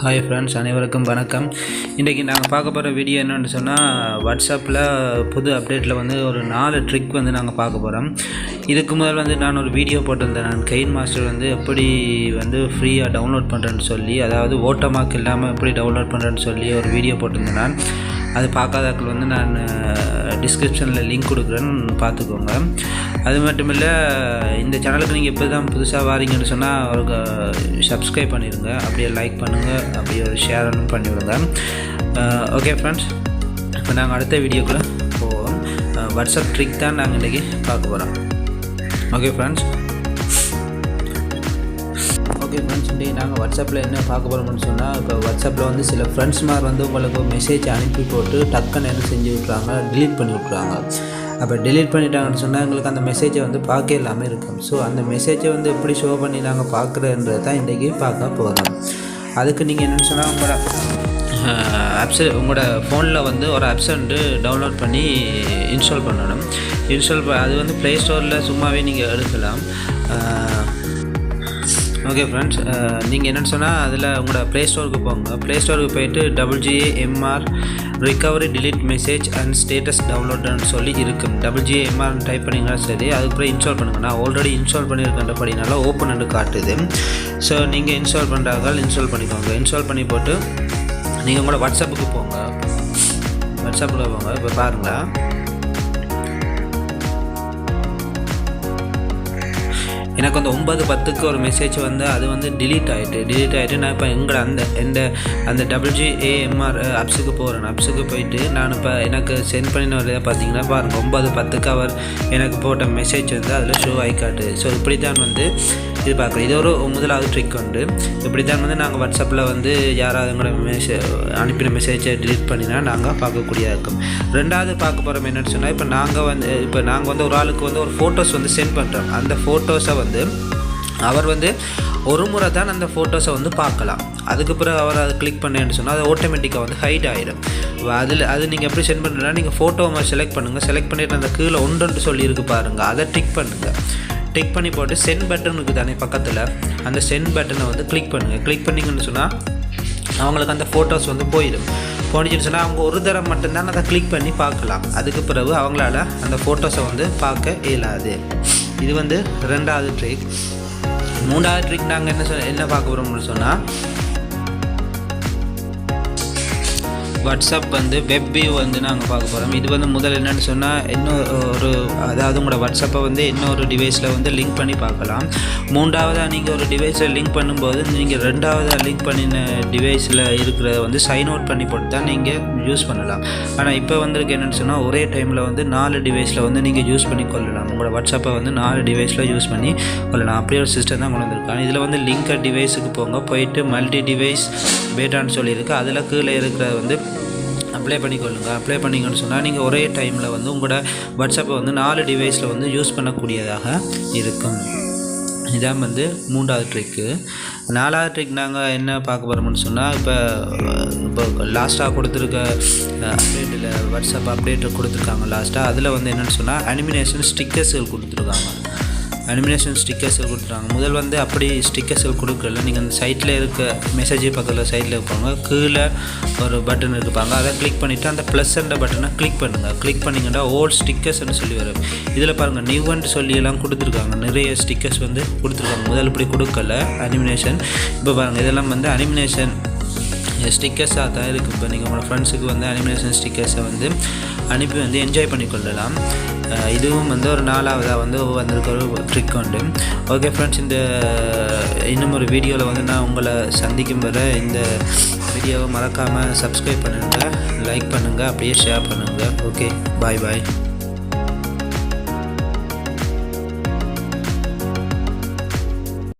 Hi friends, அனைவருக்கும் வணக்கம். இன்றைக்கி நாங்கள் பார்க்க போகிற வீடியோ என்னென்னு சொன்னால், வாட்ஸ்அப்பில் புது அப்டேட்டில் வந்து ஒரு 4 ட்ரிக் வந்து நாங்கள் பார்க்க போகிறோம். இதுக்கு முதல் வந்து நான் ஒரு வீடியோ போட்டிருந்தேன். நான் கெயின் மாஸ்டர் வந்து எப்படி வந்து ஃப்ரீயாக டவுன்லோட் பண்ணுறேன்னு சொல்லி, அதாவது ஓட்டமாக்கு இல்லாமல் எப்படி டவுன்லோட் பண்ணுறேன்னு சொல்லி ஒரு வீடியோ போட்டிருந்தேன். நான் அது பார்க்காதாக்கள் வந்து நான் டிஸ்கிரிப்ஷனில் லிங்க் கொடுக்குறேன்னு பார்த்துக்கோங்க. அது மட்டும் இல்லை, இந்த சேனலுக்கு நீங்கள் இப்போ தான் புதுசாக வாரீங்கன்னு சொன்னால் ஒரு சப்ஸ்கிரைப் பண்ணிடுங்க, அப்படியே லைக் பண்ணுங்கள், அப்படியே ஒரு ஷேரும் பண்ணிவிடுங்க. ஓகே ஃப்ரெண்ட்ஸ், இப்போ நாங்கள் அடுத்த வீடியோக்குள்ளே போவோம். வாட்ஸ்அப் ட்ரிக் தான் நாங்கள் இன்றைக்கி பார்க்க போகிறோம். ஓகே ஃப்ரெண்ட்ஸ், இன்றைக்கி நாங்கள் வாட்ஸ்அப்பில் என்ன பார்க்க போகிறோம்னு சொன்னால், இப்போ வாட்ஸ்அப்பில் வந்து சில ஃப்ரெண்ட்ஸ் மாதிரி வந்து உங்களுக்கு மெசேஜ் அனுப்பி போட்டு டக்குன்னு என்ன செஞ்சு விட்றாங்க, டிலீட் பண்ணி விட்றாங்க. அப்போ டிலீட் பண்ணிட்டாங்கன்னு சொன்னால் எங்களுக்கு அந்த மெசேஜை வந்து பார்க்க இல்லாமல் இருக்கும். ஸோ அந்த மெசேஜை வந்து எப்படி ஷோ பண்ணி நாங்கள் பார்க்குறன்றது தான் இன்றைக்கி பார்க்க போகிறோம். அதுக்கு நீங்கள் என்னென்னு சொன்னால், உங்களோட ஃபோனில் வந்து ஒரு ஆப்ஸ் வந்து டவுன்லோட் பண்ணி இன்ஸ்டால் பண்ணணும். அது வந்து ப்ளே ஸ்டோரில் சும்மாவே நீங்கள் எடுக்கலாம். ஓகே ஃப்ரெண்ட்ஸ், நீங்கள் என்னென்னு சொன்னால், அதில் உங்களோட ப்ளே ஸ்டோருக்கு போங்க. ப்ளே ஸ்டோருக்கு போய்ட்டு WGAMR recovery delete message and status டவுன்லோடுன்னு சொல்லி இருக்கும். WGAMR டைப் பண்ணிங்கன்னா சரி, அதுக்கப்புறம் இன்ஸ்டால் பண்ணுங்கள். நான் ஆல்ரெடி இன்ஸ்டால் பண்ணியிருக்கேன்றபடினால ஓப்பன் என்று காட்டுது. ஸோ நீங்கள் இன்ஸ்டால் பண்ணுறாங்க, இன்ஸ்டால் பண்ணிக்கோங்க. இன்ஸ்டால் பண்ணி போட்டு நீங்கள் உங்களோட வாட்ஸ்அப்புக்கு போங்க. வாட்ஸ்அப்பில் போங்க. இப்போ பாருங்கள், எனக்கு வந்து 9:10க்கு ஒரு மெசேஜ் வந்து அது வந்து டிலீட் ஆகிட்டு நான் இப்போ அந்த WGAMR ஆப்ஸுக்கு போகிறேன். ஆப்ஸுக்கு போயிட்டு நான் இப்போ எனக்கு சென்ட் பண்ணின இதை பார்த்தீங்கன்னா பாருங்கள், 9:10க்கு அவர் எனக்கு போட்ட மெசேஜ் வந்து அதில் ஷோ ஆகி காட்டுது. ஸோ இப்படி தான் வந்து இது பார்க்குறேன். இது ஒரு முதலாவது ட்ரிக் உண்டு. இப்படி தான் வந்து நாங்கள் வாட்ஸ்அப்பில் வந்து யாராவது எங்களோட அனுப்பின மெசேஜை டிலீட் பண்ணினா நாங்கள் பார்க்கக்கூடியதாக இருக்கும். ரெண்டாவது பார்க்க போகிறோம் என்னென்னு சொன்னால், இப்போ நாங்கள் வந்து ஒரு ஆளுக்கு வந்து ஒரு ஃபோட்டோஸ் வந்து சென்ட் பண்ணுறோம். அந்த ஃபோட்டோஸை வந்து அவர் வந்து ஒரு முறை தான் அந்த ஃபோட்டோஸை வந்து பார்க்கலாம். அதுக்கு பிறகு அவர் அதை கிளிக் பண்ணேன்னு சொன்னால் அது ஆட்டோமேட்டிக்காக வந்து ஹைட் ஆகிடும். அது நீங்கள் எப்படி சென்ட் பண்ணுறீங்கன்னா, நீங்கள் ஃபோட்டோவை செலக்ட் பண்ணுங்கள். செலக்ட் பண்ணிட்டு அந்த கீழே ஒன்றுன்னு சொல்லியிருக்கு பாருங்கள், அதை டிக் பண்ணுங்கள். டிக் பண்ணி போட்டு சென்ட் பட்டனுக்கு தானே பக்கத்தில் அந்த சென்ட் பட்டனை வந்து கிளிக் பண்ணுங்கள். கிளிக் பண்ணிங்கன்னு சொன்னால் அவங்களுக்கு அந்த ஃபோட்டோஸ் வந்து போயிடுச்சுன்னு சொன்னால் அவங்க ஒரு தரம் மட்டும்தான் அதை கிளிக் பண்ணி பார்க்கலாம். அதுக்கு பிறகு அவங்களால அந்த ஃபோட்டோஸை வந்து பார்க்க இயலாது. இது வந்து ரெண்டாவது ட்ரிக். மூணாவது ட்ரிக் நாங்கள் என்ன பார்க்க போகிறோம்னு சொன்னால், வாட்ஸ்அப் வந்து வெப் வியூ வந்து நாங்கள் பார்க்க போகிறோம். இது வந்து முதல் என்னென்னு சொன்னால், அதாவது உங்களோட வாட்ஸ்அப்பை வந்து இன்னொரு டிவைஸில் வந்து லிங்க் பண்ணி பார்க்கலாம். மூன்றாவதாக நீங்கள் ஒரு டிவைஸில் லிங்க் பண்ணும்போது நீங்கள் ரெண்டாவதாக லிங்க் பண்ணின டிவைஸில் இருக்கிறத வந்து சைன் அவுட் பண்ணி போட்டு தான் நீங்கள் யூஸ் பண்ணலாம். ஆனால் இப்போ வந்துருக்கு என்னென்னு சொன்னால், ஒரே டைமில் வந்து 4 டிவைஸில் வந்து நீங்கள் யூஸ் பண்ணி கொள்ளலாம். உங்களோட வாட்ஸ்அப்பை வந்து 4 டிவைஸில் யூஸ் பண்ணி கொள்ளலாம். அப்படியே ஒரு சிஸ்டம் தான் கொண்டு வந்திருக்காங்க. இதில் வந்து லிங்கர் டிவைஸுக்கு போயிட்டு மல்டி டிவைஸ் பேட்டான்னு சொல்லியிருக்கு. அதில் கீழே இருக்கிறத வந்து அப்ளை பண்ணிக்கொள்ளுங்க. அப்ளை பண்ணிங்கன்னு சொன்னால் நீங்கள் ஒரே டைமில் வந்து உங்களோட வாட்ஸ்அப்பை வந்து 4 டிவைஸில் வந்து யூஸ் பண்ணக்கூடியதாக இருக்கும். இதான் வந்து மூன்றாவது ட்ரிக்கு. நாலாவது ட்ரிக் நாங்கள் என்ன பார்க்க போகிறோம்னு சொன்னால், இப்போ லாஸ்ட்டாக கொடுத்துருக்க அப்டேட்டில் வாட்ஸ்அப் அப்டேட்டு கொடுத்துருக்காங்க லாஸ்ட்டாக. அதில் வந்து என்னென்னு சொன்னால், அனிமினேஷன் ஸ்டிக்கர்ஸ்கள் கொடுத்துருக்காங்க. முதல் வந்து அப்படி ஸ்டிக்கர்ஸ்கள் கொடுக்கல. நீங்கள் அந்த சைட்டில் இருக்க மெசேஜ் பக்கத்தில் சைட்டில் இருப்பாங்க, கீழே ஒரு பட்டன் இருப்பாங்க. அதை கிளிக் பண்ணிவிட்டு அந்த +என்ற பட்டனை கிளிக் பண்ணுங்கள். கிளிக் பண்ணிங்கன்னா ஓல்ட் ஸ்டிக்கர்ஸ்ன்னு சொல்லி வரும். இதில் பாருங்கள், நியூன்னு சொல்லி எல்லாம் கொடுத்துருக்காங்க. நிறைய ஸ்டிக்கர்ஸ் வந்து கொடுத்துருக்காங்க. முதல் இப்படி கொடுக்கல அனிமினேஷன். இப்போ பாருங்கள், இதெல்லாம் வந்து அனிமினேஷன் ஸ்டிக்கர்ஸாக தான் இருக்குது. இப்போ நீங்கள் உங்களோட ஃப்ரெண்ட்ஸுக்கு வந்து அனிமினேஷன் ஸ்டிக்கர்ஸை வந்து அனுப்பி வந்து என்ஜாய் பண்ணி கொள்ளலாம். இதுவும் வந்து ஒரு 4ஆவதாக வந்து வந்திருக்க ஒரு ட்ரிக் உண்டு. ஓகே ஃப்ரெண்ட்ஸ், இன்னும் ஒரு வீடியோவில் வந்து நான் உங்களை சந்திக்கும் வரை இந்த வீடியோவை மறக்காமல் சப்ஸ்கிரைப் பண்ணுங்கள், லைக் பண்ணுங்கள், அப்படியே ஷேர் பண்ணுங்கள். ஓகே, பாய்.